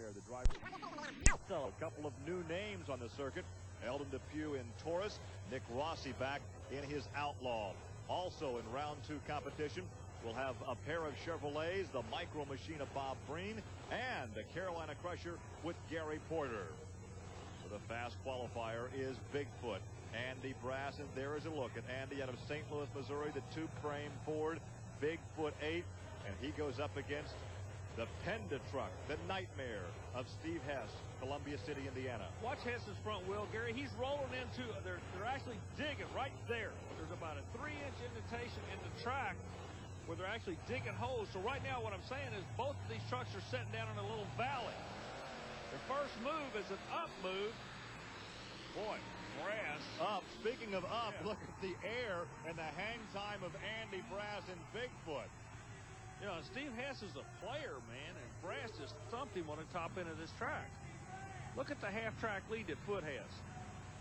rear. The driver. So a couple of new names on the circuit. Eldon Depew in Taurus. Nick Rossi back in his Outlaw. Also in round 2 competition, we'll have a pair of Chevrolets, the Micro Machine of Bob Breen, and the Carolina Crusher with Gary Porter. So the fast qualifier is Bigfoot. Andy Brass, and there is a look at Andy out of St. Louis, Missouri, the 2-frame Ford Bigfoot 8, and he goes up against the PENDA truck, the Nitemare of Steve Hess, Columbia City, Indiana. Watch Hess's front wheel, Gary. He's rolling into, they're actually digging right there. There's about a 3-inch indentation in the track where they're actually digging holes. So right now what I'm saying is both of these trucks are sitting down in a little valley. The first move is an up move. Boy, Brass. Up. Speaking of up, yeah. Look at the air and the hang time of Andy Brass and Bigfoot. You know, Steve Hess is a player, man, and Brass just thumped him on the top end of this track. Look at the half-track lead that Foot has.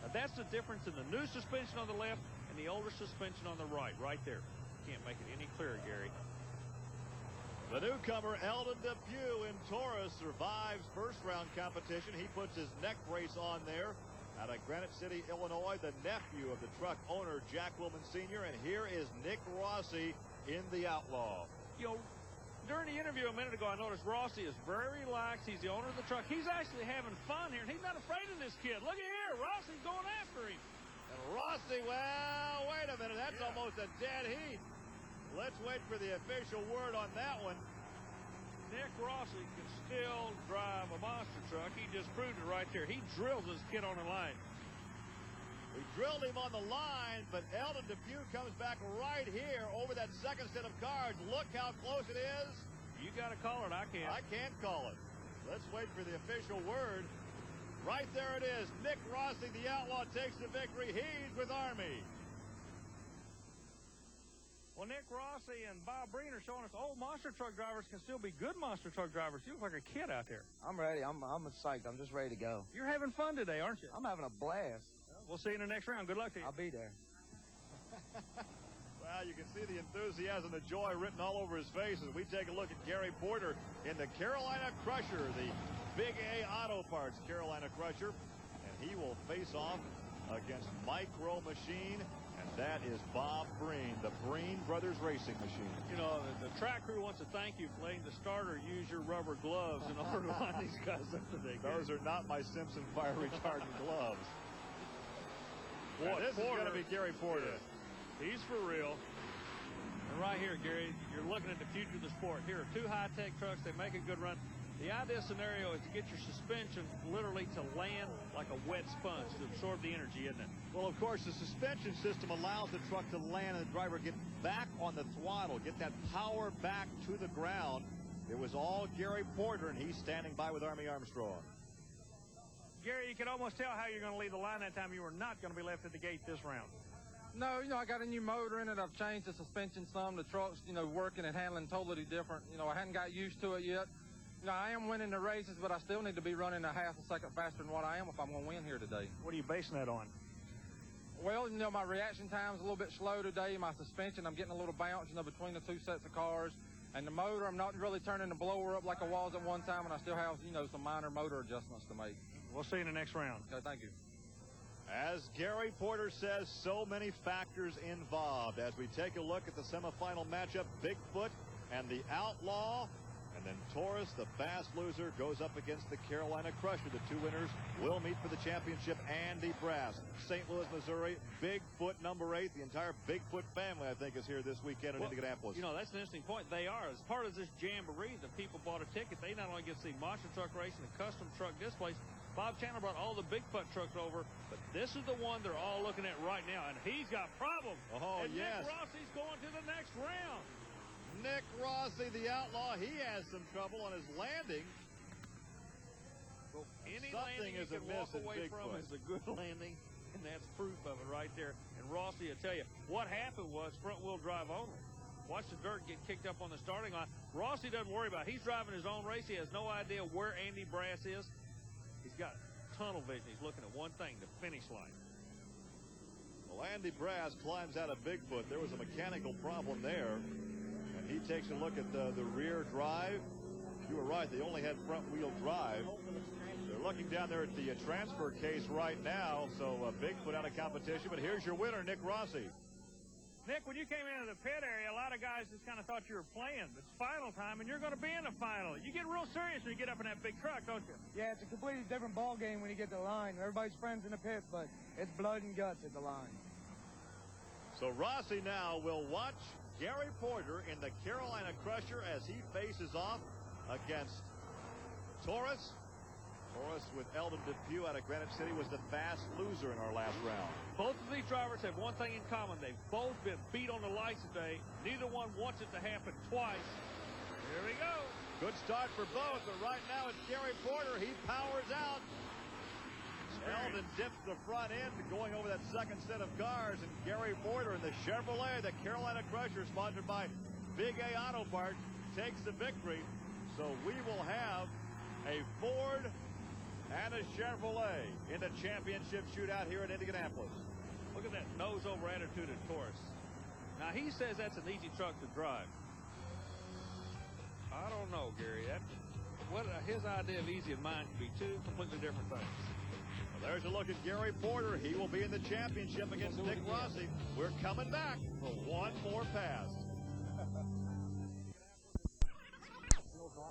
Now, that's the difference in the new suspension on the left and the older suspension on the right there. Can't make it any clearer, Gary. The newcomer, Eldon Depew in Taurus, survives first-round competition. He puts his neck brace on there. Out of Granite City, Illinois, the nephew of the truck owner, Jack Willman Sr., and here is Nick Rossi in the Outlaw. You know, during the interview a minute ago, I noticed Rossi is very relaxed. He's the owner of the truck. He's actually having fun here, and he's not afraid of this kid. Look at here. Rossi's going after him. And Rossi, well, wait a minute. That's almost a dead heat. Let's wait for the official word on that one. Nick Rossi can still drive a monster truck. He just proved it right there. He drills this kid on the line. We drilled him on the line, but Eldon Depew comes back right here over that second set of cars. Look how close it is. You got to call it. I can't. I can't call it. Let's wait for the official word. Right there it is. Nick Rossi, the Outlaw, takes the victory. He's with Army. Well, Nick Rossi and Bob Breen are showing us old monster truck drivers can still be good monster truck drivers. You look like a kid out there. I'm ready. I'm psyched. I'm just ready to go. You're having fun today, aren't you? I'm having a blast. We'll see you in the next round. Good luck to you. I'll be there. Well, you can see the enthusiasm, the joy written all over his face as we take a look at Gary Porter in the Carolina Crusher, the Big A Auto Parts Carolina Crusher. And he will face off against Micro Machine. And that is Bob Breen, the Breen Brothers Racing Machine. You know, the track crew wants to thank you for letting the starter use your rubber gloves in order to line these guys up today. Those are not my Simpson fire retardant gloves. Boy, this is going to be Gary Porter. Yeah. He's for real. And right here, Gary, you're looking at the future of the sport. Here are 2 high-tech trucks. They make a good run. The ideal scenario is to get your suspension literally to land like a wet sponge to absorb the energy, isn't it? Well, of course, the suspension system allows the truck to land and the driver get back on the throttle, get that power back to the ground. It was all Gary Porter, and he's standing by with Army Armstrong. Gary, you can almost tell how you're going to leave the line that time. You were not going to be left at the gate this round. No, you know, I got a new motor in it. I've changed the suspension some. The truck's, you know, working and handling totally different. You know, I hadn't got used to it yet. You know, I am winning the races, but I still need to be running a half a second faster than what I am if I'm going to win here today. What are you basing that on? Well, you know, my reaction time's a little bit slow today. My suspension, I'm getting a little bounce, you know, between the 2 sets of cars. And the motor, I'm not really turning the blower up like I was at one time, and I still have, you know, some minor motor adjustments to make. We'll see you in the next round. Okay, thank you. As Gary Porter says, so many factors involved. As we take a look at the semifinal matchup, Bigfoot and the Outlaw. And then Taurus, the fast loser, goes up against the Carolina Crusher. The 2 winners will meet for the championship. Andy Brass, St. Louis, Missouri, Bigfoot number 8. The entire Bigfoot family, I think, is here this weekend in Indianapolis. You know, that's an interesting point. They are. As part of this Jamboree, the people bought a ticket. They not only get to see monster truck racing and custom truck displays, Bob Chandler brought all the Bigfoot trucks over, but this is the one they're all looking at right now, and he's got problems. Oh, and yes. Nick Rossi's going to the next round. Nick Rossi, the Outlaw, he has some trouble on his landing. Well, any Something landing you is can walk amiss away in from Bigfoot. is a good landing, and that's proof of it right there. And Rossi, I tell you, what happened was front-wheel drive only. Watch the dirt get kicked up on the starting line. Rossi doesn't worry about it. He's driving his own race. He has no idea where Andy Brass is. He's got tunnel vision. He's looking at one thing, the finish line. Well, Andy Brass climbs out of Bigfoot. There was a mechanical problem there. And he takes a look at the rear drive. You were right. They only had front-wheel drive. They're looking down there at the transfer case right now. So Bigfoot out of competition. But here's your winner, Nick Rossi. Nick, when you came into the pit area, a lot of guys just kind of thought you were playing. It's final time, and you're going to be in the final. You get real serious when you get up in that big truck, don't you? Yeah, it's a completely different ball game when you get to the line. Everybody's friends in the pit, but it's blood and guts at the line. So Rossi now will watch Gary Porter in the Carolina Crusher as he faces off against Taurus. Taurus with Eldon Depew out of Granite City was the fast loser in our last round. Both of these drivers have one thing in common. They've both been beat on the lights today. Neither one wants it to happen twice. Here we go. Good start for both, but right now it's Gary Porter. He powers out. Eldon dips the front end going over that second set of cars, and Gary Porter in the Chevrolet, the Carolina Crusher, sponsored by Big A Auto Parts, takes the victory. So we will have a Ford and a Chevrolet in the championship shootout here in Indianapolis. Look at that nose-over attitude of Taurus. Now, he says that's an easy truck to drive. I don't know, Gary. His idea of easy and mine could be two completely different things. Well, there's a look at Gary Porter. He will be in the championship against Nick Rossi. We're coming back for one more pass.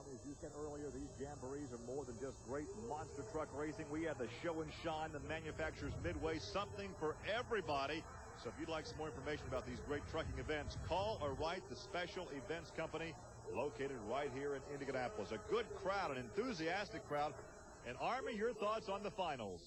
As you said earlier, these Jamborees are more than just great monster truck racing. We have the show and shine, the manufacturer's midway, something for everybody. So if you'd like some more information about these great trucking events, call or write the Special Events Company located right here in Indianapolis. A good crowd, an enthusiastic crowd. And Army, your thoughts on the finals?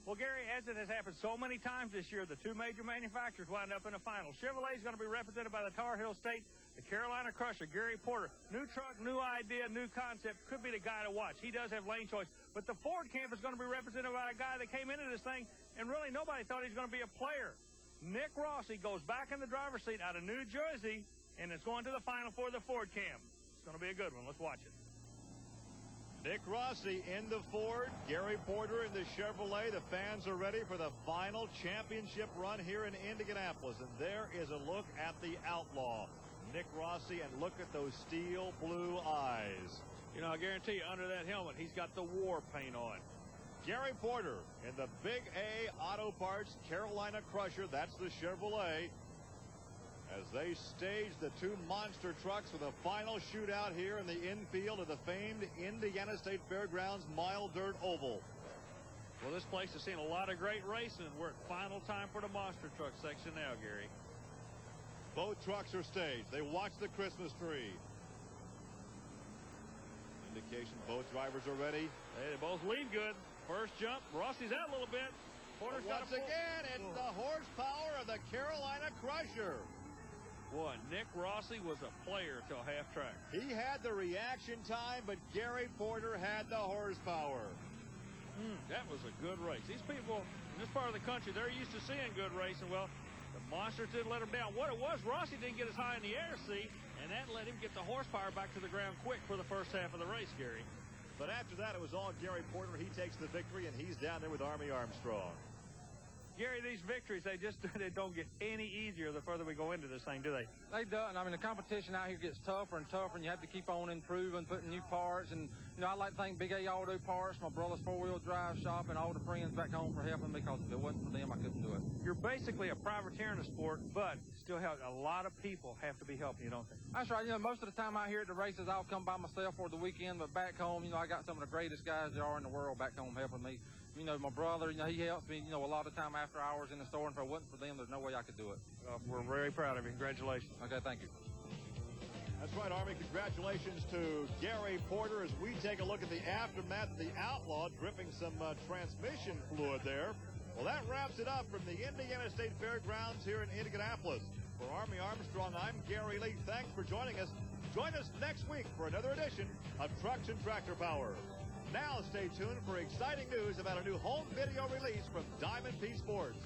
Well, Gary, as it has happened so many times this year, the two major manufacturers wind up in the final. Chevrolet is going to be represented by the Tar Heel State, the Carolina Crusher, Gary Porter. New truck, new idea, new concept. Could be the guy to watch. He does have lane choice. But the Ford camp is going to be represented by a guy that came into this thing, and really nobody thought he was going to be a player. Nick Rossi goes back in the driver's seat out of New Jersey, and is going to the final for the Ford camp. It's going to be a good one. Let's watch it. Nick Rossi in the Ford, Gary Porter in the Chevrolet. The fans are ready for the final championship run here in Indianapolis. And there is a look at the Outlaw, Nick Rossi, and look at those steel blue eyes. You know, I guarantee you, under that helmet, he's got the war paint on. Gary Porter in the Big A Auto Parts Carolina Crusher. That's the Chevrolet. As they stage the two monster trucks for the final shootout here in the infield of the famed Indiana State Fairgrounds Mile Dirt Oval. Well, this place has seen a lot of great racing. We're at final time for the monster truck section now, Gary. Both trucks are staged. They watch the Christmas tree. Indication both drivers are ready. They both lead good. First jump, Rossi's out a little bit. Porter's once again, it's the horsepower of the Carolina Crusher. Boy, Nick Rossi was a player till half track. He had the reaction time, but Gary Porter had the horsepower. That was a good race. These people in this part of the country, they're used to seeing good racing. Well, the monsters didn't let him down. What it was, Rossi didn't get as high in the air, see, and that let him get the horsepower back to the ground quick for the first half of the race, Gary. But after that, it was all Gary Porter. He takes the victory, and he's down there with Army Armstrong. Gary, these victories, they don't get any easier the further we go into this thing, do they? They don't. I mean, the competition out here gets tougher and tougher, and you have to keep on improving, putting new parts. And, you know, I like to thank Big A Auto Parts, my brother's four-wheel drive shop, and all the friends back home for helping me, because if it wasn't for them, I couldn't do it. You're basically a privateer in the sport, but still have a lot of people have to be helping you, don't they? That's right. You know, most of the time out here at the races, I'll come by myself for the weekend, but back home, you know, I got some of the greatest guys there are in the world back home helping me. You know, my brother, you know, he helps me, you know, a lot of time after hours in the store, and if it wasn't for them, there's no way I could do it. We're very proud of you. Congratulations. Okay, thank you. That's right, Army. Congratulations to Gary Porter as we take a look at the aftermath of the Outlaw, dripping some transmission fluid there. Well, that wraps it up from the Indiana State Fairgrounds here in Indianapolis. For Army Armstrong, I'm Gary Lee. Thanks for joining us. Join us next week for another edition of Trucks and Tractor Power. Now stay tuned for exciting news about a new home video release from Diamond P Sports.